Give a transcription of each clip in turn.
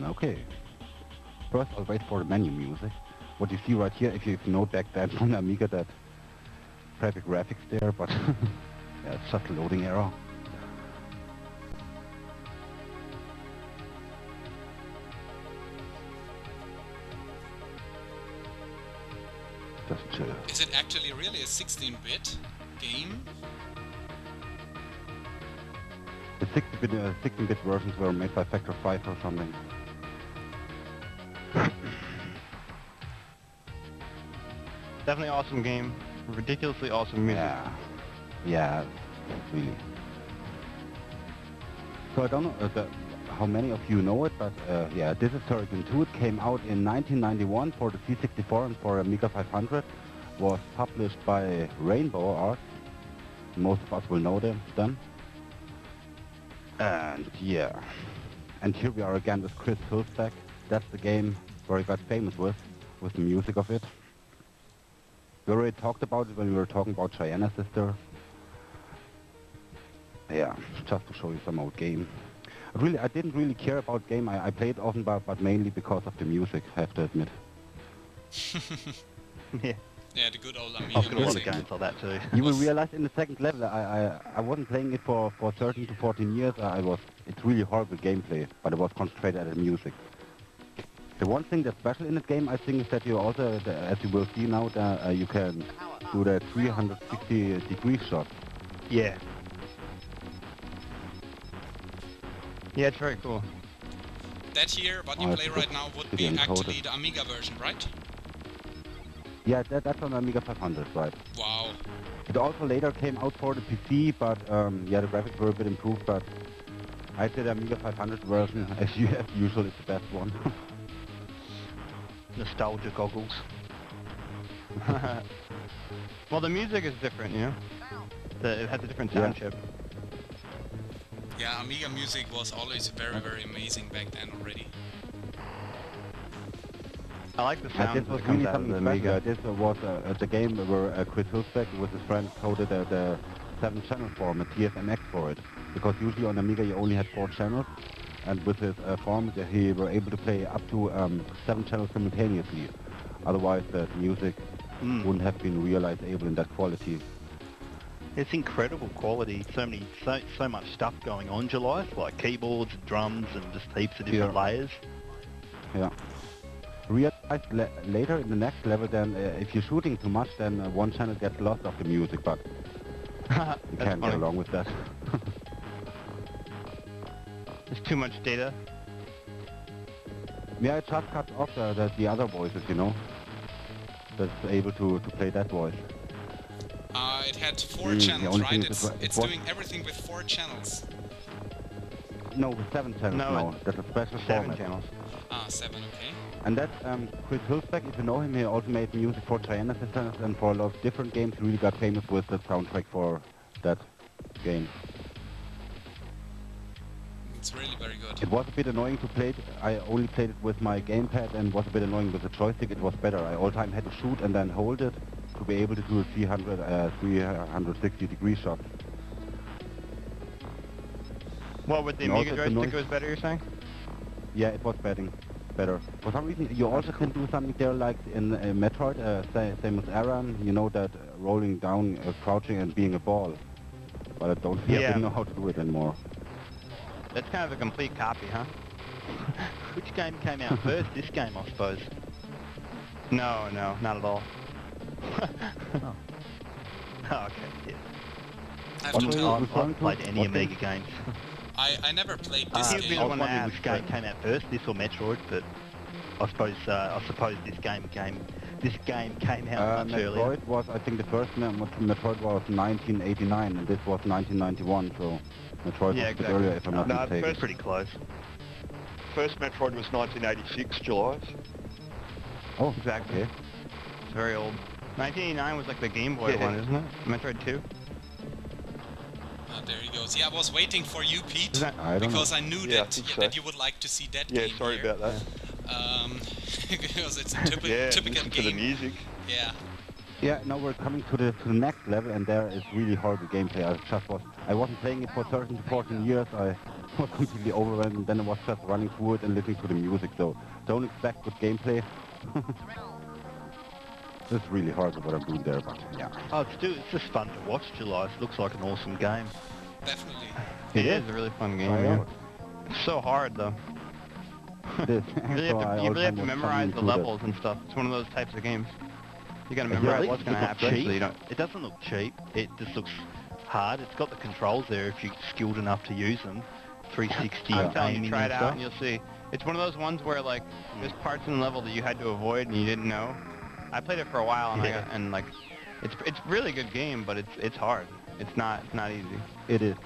Okay. First, I'll wait for the menu music. What you see right here, if you know back then from the Amiga, that crappy graphics there, but yeah, it's just a loading error. Just chill. Is it actually really a 16-bit game? The 16-bit versions were made by Factor 5 or something. Definitely awesome game. Ridiculously awesome music. Yeah, really. So I don't know how many of you know it, but yeah, this is Turrican 2. It came out in 1991 for the C64 and for Amiga 500. Was published by Rainbow Arts. Most of us will know them. And yeah, and here we are again with Chris Hülsbeck. That's the game where he got famous with the music of it. We already talked about it when we were talking about Jeliahz sister. Yeah, just to show you some old game. I didn't really care about game. I played often, but mainly because of the music, I have to admit. Yeah. Yeah, the good old Amiga I've got a lot of music. games like that too. You will realize in the second level, I wasn't playing it for 13 to 14 years. It's really horrible gameplay, but I was concentrated at the music. The one thing that's special in the game, I think, is that you also, as you will see now, you can do the 360-degree shot. Yeah. Yeah, it's very cool. That here, what you play right now, would be actually the Amiga version, right? Yeah, that's on Amiga 500, right. Wow. It also later came out for the PC, but yeah, the graphics were a bit improved, but I'd say the Amiga 500 version, as usual, is the best one. Nostalgia goggles. Well, the music is different, you know? It has a different sound chip. Yeah, Amiga music was always very, very amazing back then already. I like the sound this was that comes really out of the something special. Amiga. This was the game where Chris Hülsbeck with his friends coded the 7-channel format, TFMX, for it. Because usually on Amiga you only had 4 channels, and with his format he were able to play up to 7 channels simultaneously. Otherwise the music wouldn't have been realizable in that quality. It's incredible quality. So much stuff going on, Jeliahz, like keyboards, drums, and just heaps of different layers. Yeah. Realize later in the next level, then if you're shooting too much, then one channel gets lost of the music, but you can't get along with that. There's too much data. Yeah, it just cuts off the other voices, you know, that's able to play that voice. It had 4 channels, right? It's doing everything with 4 channels. No, with 7 channels now. That's a special 7 channels. Ah, 7, okay. And that's Chris Hülsbeck, if you know him, he also made music for Jeliahz and for a lot of different games. He really got famous with the soundtrack for that game. It's really very good. It was a bit annoying to play it. I only played it with my gamepad and was a bit annoying with the joystick. It was better. I all the time had to shoot and then hold it to be able to do a 360-degree shot. What, with the Amiga joystick was better, you're saying? Yeah, it was better. For some reason, you also can do something there like in Metroid, same as Aran, you know, that rolling down, crouching and being a ball. But I don't know how to do it anymore. That's kind of a complete copy, huh? Which game came out first? This game, I suppose. No, not at all. Oh, okay, yeah. I have to tell. I haven't played any Amiga games. I never played this game. I was wondering which game came out first, this or Metroid, but I suppose this game came out much earlier. Metroid was, I think the first Metroid was 1989 and this was 1991, so Metroid was a bit earlier if I'm not mistaken. First, pretty close. First Metroid was 1986, Jeliahz. Oh, exactly. Okay. It's very old. 1989 was like the Game Boy one, isn't it? Metroid 2? There he goes. Yeah, I was waiting for you, Pete, because I knew that you would like to see that game. Yeah, sorry about that. Because it's a typical game. To the music. Yeah. Yeah, now we're coming to the next level, and there is really horrible gameplay. I wasn't playing it for 13 to 14 years. was completely overwhelmed, and then I was just running through it and listening to the music, so don't expect good gameplay. It's really hard what I'm doing there, but yeah. Oh, it's just fun to watch, Jeliahz. Looks like an awesome game. Definitely. It is a really fun game, yeah. It's so hard, though. It is. You really have to memorize the levels and stuff. It's one of those types of games. You gotta memorize what's gonna happen. So you don't... It doesn't look cheap. It just looks hard. It's got the controls there if you're skilled enough to use them. 360 I'm telling you, try it and out stuff. and you'll see. It's one of those ones where like there's parts in the level that you had to avoid and you didn't know. I played it for a while and like it's really good game, but it's hard. It's not easy. It is.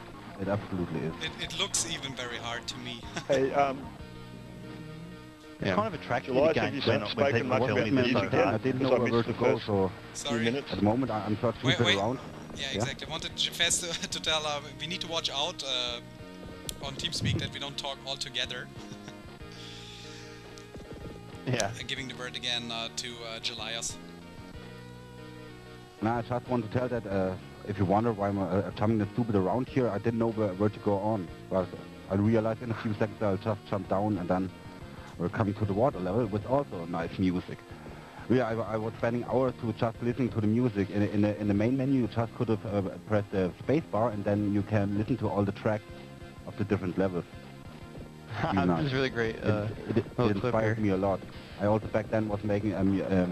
It absolutely is. It looks even very hard to me. Hey, It's kind of attractive Jeliahz, to have you games when spoken people much tell about me the they're music so yet? hard. I didn't Because know I where missed to the go, first so few Sorry. minutes. at the moment I'm searching Wait. around. Yeah, exactly. I wanted Jeliahz to tell we need to watch out on TeamSpeak that we don't talk all together. Yeah. Giving the word again to Jeliahz. Nah, I just want to tell that if you wonder why I'm jumping the stupid around here, I didn't know where to go on. But I realized in a few seconds I'll just jump down and then we're coming to the water level with also nice music. Yeah, I was spending hours to just listening to the music. In the main menu you just could have pressed the space bar and then you can listen to all the tracks of the different levels. This is really great. It inspired me a lot. I also back then was making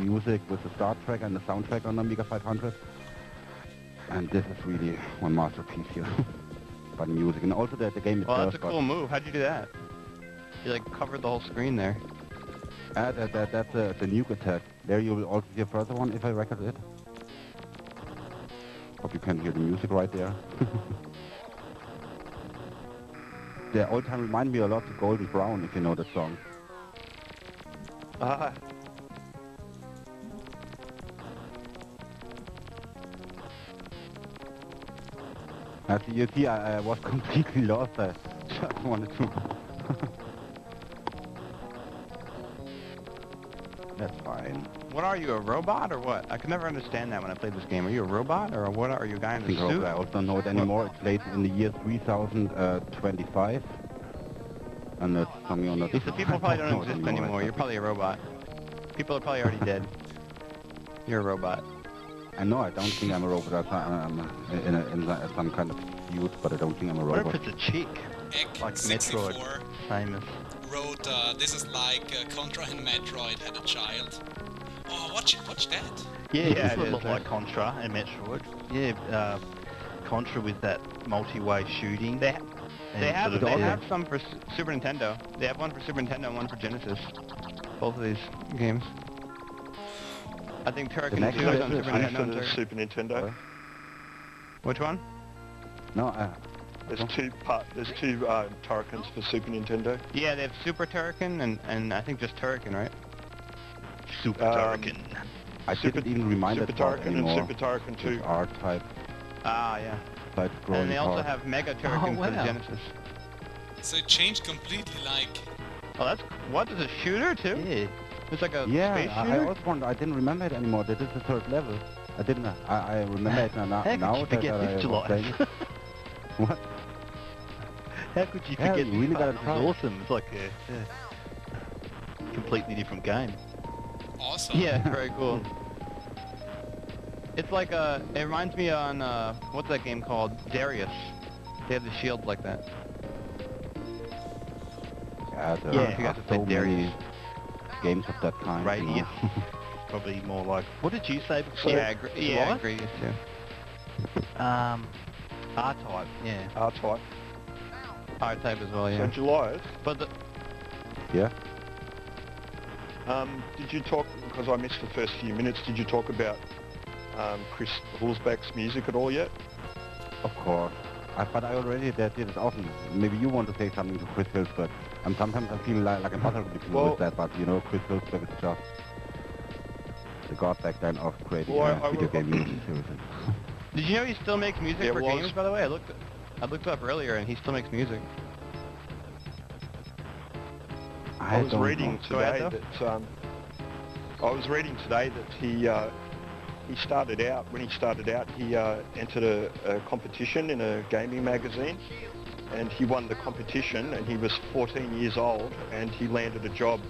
music with the start track and the soundtrack on Amiga 500. And this is really one masterpiece here. But music and also the game itself. Well, that's a cool move. How'd you do that? You like covered the whole screen there. That's the nuke attack. There you will also see a further one if I record it. Hope you can hear the music right there. The old time remind me a lot of Golden Brown, if you know that song. Ah, As you see, I was completely lost. I just wanted to... That's fine. What are you, a robot or what? I could never understand that when I played this game. Are you a robot or what? Are you a guy in a suit? I also don't know it anymore. It's late in the year 3025. And that's something on that. The people probably don't exist anymore. You're probably a robot. People are probably already dead. You're a robot. I know, I don't think I'm a robot. I'm in some kind of suit, but I don't think I'm a What robot. if it's a chick? Like Egg64 Metroid. Famous. wrote, this is like Contra and Metroid had a child. Oh, watch that. Yeah, Yeah, this it would is, look like Contra and Metroid. Yeah, Contra with that multi-way shooting. They And sort of have some for Super Nintendo. They have one for Super Nintendo and one for Genesis. Both of these games. I think Turrican next 2 is on one Super is Nintendo. for and the Turrican- Super Nintendo. Which one? No, There's two Turricans for Super Nintendo. Yeah, they have Super Turrican and I think just Turrican, right? Super Um, Turrican. I didn't even remind Super that part Turrican and anymore. Super Turrican 2. It's R-type, Ah, yeah. side-scrolling And they also part. have Mega Turrican for the wow. Genesis. So it changed completely, like... Oh, that's... What, is a shooter too? Yeah. It's like a Yeah, space I shooter? also wondered, I didn't remember it anymore. That is the third level. I didn't, I remember it now How could now you that forget I this, was Jeliahz? playing it. What? How could you Yeah, forget you this really part? gotta It's try. awesome. It's like a completely different game. Awesome. Yeah, very cool. It's like it reminds me on, what's that game called? Darius. They have the shield like that. Yeah, there Yeah, are if you guys have so played many Darius. games of that kind. you know. Radius. Probably more like... What did you say before? Yeah, I What? agree too. R-Type, yeah. R-Type. R-Type as well, So yeah. Jeliahz, But the... Yeah. did you talk, because I missed the first few minutes, did you talk about Chris Hulsbeck's music at all yet? Of course. But I already did it often. Maybe you want to say something to Chris Hillsberg. And sometimes I feel like I'm bothered with that, but you know, Chris Hillsberg is just the god back then of creating video game music. Seriously. Did you know he still makes music Yeah, for well, games, by the way? I looked it up earlier and he still makes music. I was don't reading know. Go ahead, today that he started out, when he started out, he entered a competition in a gaming magazine, and he won the competition, and he was 14 years old, and he landed a job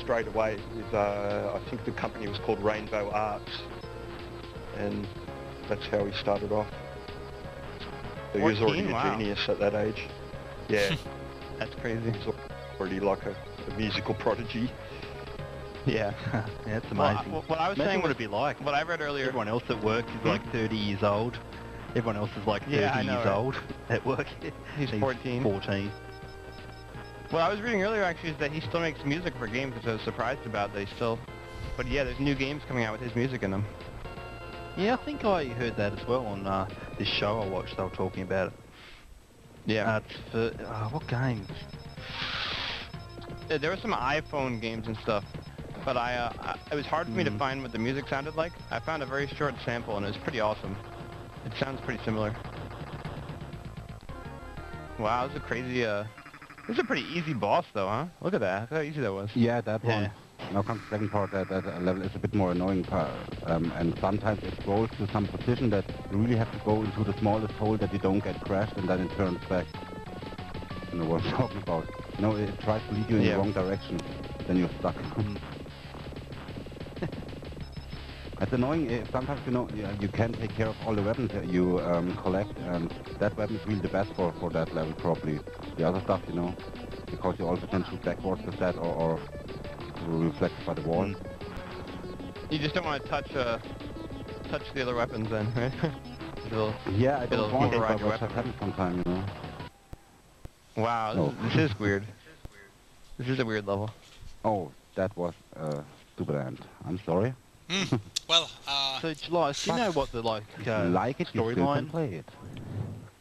straight away with, I think the company was called Rainbow Arts, and that's how he started off. So he was already a genius at that age. Yeah. That's crazy. He's already like a musical prodigy. Yeah. Yeah, that's amazing. What I was saying Imagine what was, it'd be like. what I read earlier. Everyone else at work is like 30 years old. Everyone else is like 30 Yeah, I know, years right? old at work. He's 14. 14. What I was reading earlier actually is that he still makes music for games, which I was surprised about that he still... But yeah, there's new games coming out with his music in them. Yeah, I think I heard that as well on this show I watched. They were talking about it. Yeah. It's for, what games? There were some iPhone games and stuff, but it was hard for me to find what the music sounded like. I found a very short sample and it was pretty awesome. It sounds pretty similar. Wow, this is a crazy, this is a pretty easy boss though, huh? Look at that, look how easy that was. Yeah, that Yeah. one. Now comes the second part, that level is a bit more annoying, and sometimes it scrolls to some position that you really have to go into the smallest hole that you don't get crashed, and then it turns back. You know what I'm talking about. You know, it tries to lead you in the wrong direction, then you're stuck. It's annoying, sometimes, you know, you can take care of all the weapons that you collect, and that weapon is really the best for that level, probably. The other stuff, you know, because you also can shoot backwards with that, or reflected by the wall. You just don't want to touch the other weapons then, right? Yeah, I don't want to, override but your that weapon. happens sometimes, you know. Wow, this is weird. This is a weird level. Oh, that was stupid end. I'm sorry. Well, So, Jeliahz, do you know what the, Like it, you still can storyline... play it.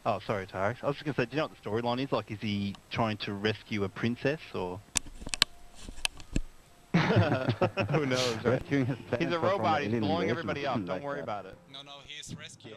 Oh, sorry, Tarek. I was just going to say, do you know what the storyline is? Like, is he trying to rescue a princess, or...? Who knows, right? Rescuing his He's a parents from robot, he's alien blowing invasion everybody or up, something don't like worry that. about it. no, he's rescuing.